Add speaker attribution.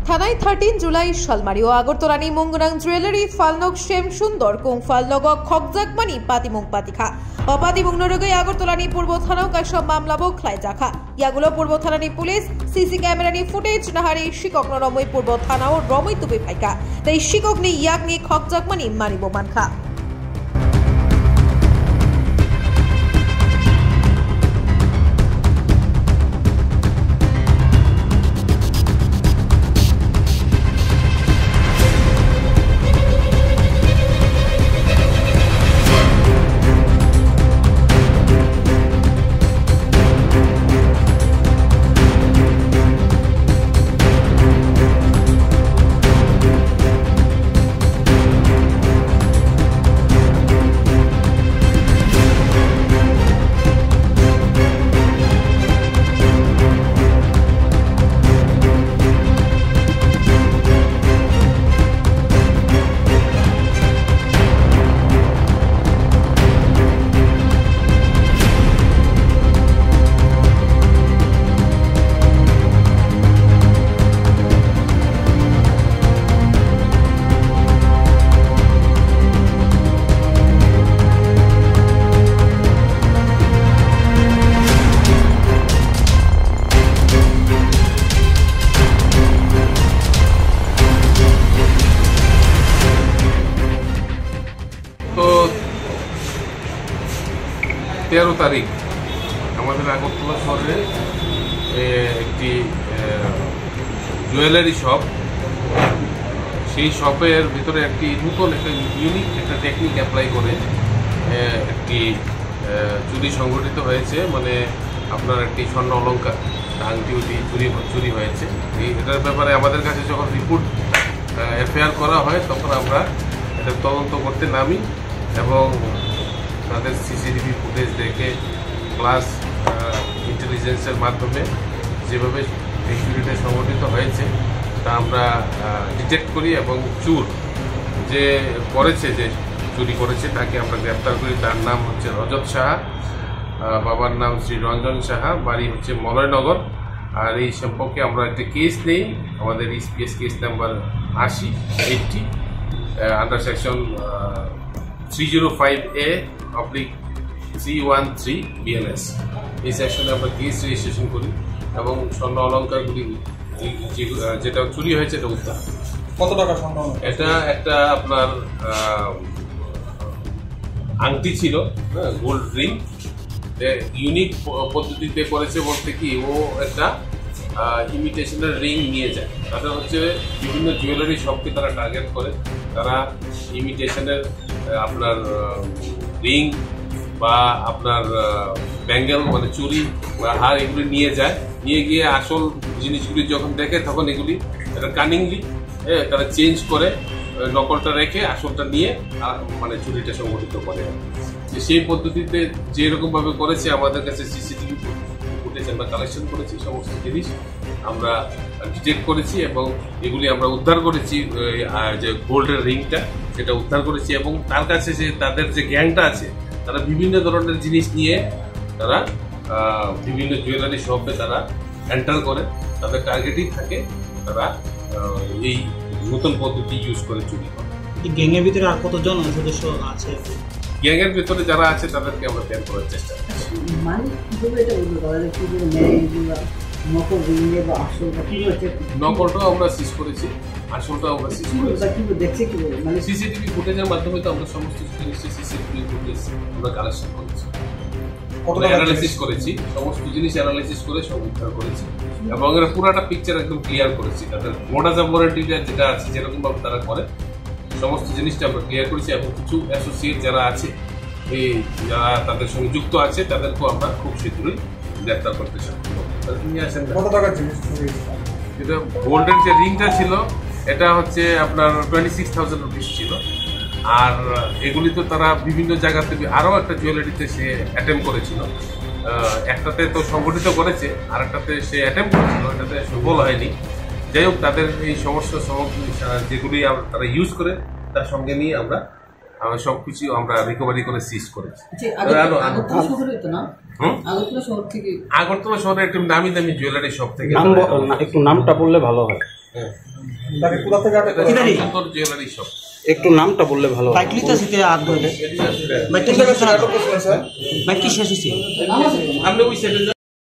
Speaker 1: থানায় 13 জুলাই শালমারি ও আগরতলানি মুংরাং জুয়েলারি ফালনক শ্যাম সুন্দর কুং ফালনগ খকজাকমানি পাতিমুং পাতিখা অপাতিমুং নরগৈ আগরতলানি পূর্ব থানাও কাইসব মামলা বখলাই জাখা ইয়াগুলো পূর্ব থানানি পুলিশ সিসি ক্যামেরানি ফুটেজ নাহারি শিকক নরমই পূর্ব থানাও রমই তুবি ফাইকা তাই শিকক নি ইয়াক নি খকজাকমানি মানিব মানখা
Speaker 2: তো 13 তারিখ আমাদের আগরতলা শহরে একটি জুয়েলারি শপ, সেই শপের ভিতরে একটি নতুন একটা ইউনিক একটা টেকনিক অ্যাপ্লাই করে একটি চুরি সংঘটিত হয়েছে। মানে আপনার একটি স্বর্ণ অলংকার আংটি চুরি হয়েছে। এটার ব্যাপারে আমাদের কাছে যখন রিপোর্ট এফআইআর করা হয় তখন আমরা এটা তদন্ত করতে নামি এবং তাদের সিসিটিভি ফুটেজ দেখে প্লাস ইন্টেলিজেন্সের মাধ্যমে যেভাবে এই চুরিটা সংঘটিত হয়েছে তা আমরা ডিটেক্ট করি এবং যে চুরি করেছে তাকে আমরা গ্রেপ্তার করি। তার নাম হচ্ছে রজত সাহা, বাবার নাম শ্রী রঞ্জন সাহা, বাড়ি হচ্ছে মলয়নগর। আর এই সম্পর্কে আমরা একটা কেস নেই, আমাদের ইসপিএস case number 80 under section 305A/313 BNS এই সেকশনে আমরা কেস রেজিস্ট্রেশন করি এবং স্বর্ণ অলঙ্কারগুলি যেটা চুরি হয়েছে এটা উদ্ধার।
Speaker 3: কত টাকা স্বর্ণ?
Speaker 2: এটা একটা আপনার আংটি ছিল, গোল্ড রিং, ইউনিক পদ্ধতিতে করেছে বলতে কি ও একটা ইমিটেশনের রিং নিয়ে যায়। তাদের হচ্ছে বিভিন্ন জুয়েলারি শপকে তারা টার্গেট করে, তারা ইমিটেশনের আপনার রিং বা আপনার ব্যাঙ্গেল মানে চুরি বা হার এগুলি নিয়ে যায়, নিয়ে গিয়ে আসল জিনিসগুলি যখন দেখে তখন এগুলি একটা কানিংলি তারা চেঞ্জ করে নকলটা রেখে আসলটা নিয়ে মানে চুরিটা সংগঠিত করে। সেই পদ্ধতিতে যেরকমভাবে করেছে আমাদের কাছে সিসিটিভি ফুটেজ আমরা কালেকশন করেছি, সমস্ত জিনিস আমরা ডিটেক্ট করেছি এবং এগুলি আমরা উদ্ধার করেছি। যে গোল্ডের রিংটা সেটা উদ্ধার করেছি এবং তার কাছে তাদের যে গ্যাংটা আছে তারা বিভিন্ন ধরনের জিনিস নিয়ে তারা বিভিন্ন জুয়েলারি শপে তারা এন্টার করে, তাদের টার্গেটই থাকে তারা এই নতুন পদ্ধতি ইউজ করে চুরি করে।
Speaker 3: গ্যাংয়ের ভিতরে আর কতজন সদস্য আছে?
Speaker 2: গ্যাংয়ের ভিতরে যারা আছে তাদেরকে আমরা বের করার চেষ্টা করছি। নকলটাও আমরা সিজ করেছি, আসলটাও আমরা সিজ করেছি। সিসিটিভি ফুটেজের মাধ্যমে তো আমরা সমস্ত জিনিসের সিসিটিভি ফুটেজ আমরা কালেকশন করেছি, অ্যানালাইসিস করেছি, সমস্ত জিনিস অ্যানালাইসিস করে সব উদ্ধার করেছি এবং এর পুরাটা পিকচার একদম ক্লিয়ার করেছি। তাদের মোডাস অপারেন্ডিটা যেটা আছে যেরকমভাবে তারা করে সমস্ত জিনিসটা আমরা ক্লিয়ার করেছি এবং কিছু অ্যাসোসিয়েট যারা আছে যারা তাদের সঙ্গে যুক্ত আছে তাদেরকেও আমরা খুব শীঘ্রই গ্রেপ্তার করতে সক্ষম হবো। যেটা গোল্ডের যে রিংটা ছিল এটা হচ্ছে আপনার 26,000 রুপিস ছিল। আর এগুলি তো তারা বিভিন্ন জায়গাতে আরও একটা জুয়েলারিতে সে অ্যাটেম্প করেছিল, একটাতে তো সংগঠিত করেছে আর একটাতে সে অ্যাটেম্প করেছিল, এটাতে সফল হয়নি। যাই হোক তাদের এই সমস্ত যেগুলি তারা ইউজ করে তার সঙ্গে নিয়ে আমরা সবকিছু আমরা রিকভারি করে সিজ করেছি। আগরতলা শহরে একটু নামি দামি জুয়েলারি শপ থেকে।
Speaker 3: একটু নামটা বললে ভালো হয়। তাকে কোথা থেকে আটক করা হয়েছে?
Speaker 2: সুন্দর জুয়েলারি শপ।
Speaker 4: একটু নামটা বললে ভালো হয়।
Speaker 3: বাইকলিতে সিতে আট ধরে বাইকটি শেষ হয়েছে
Speaker 2: আপনি ওই সাইডে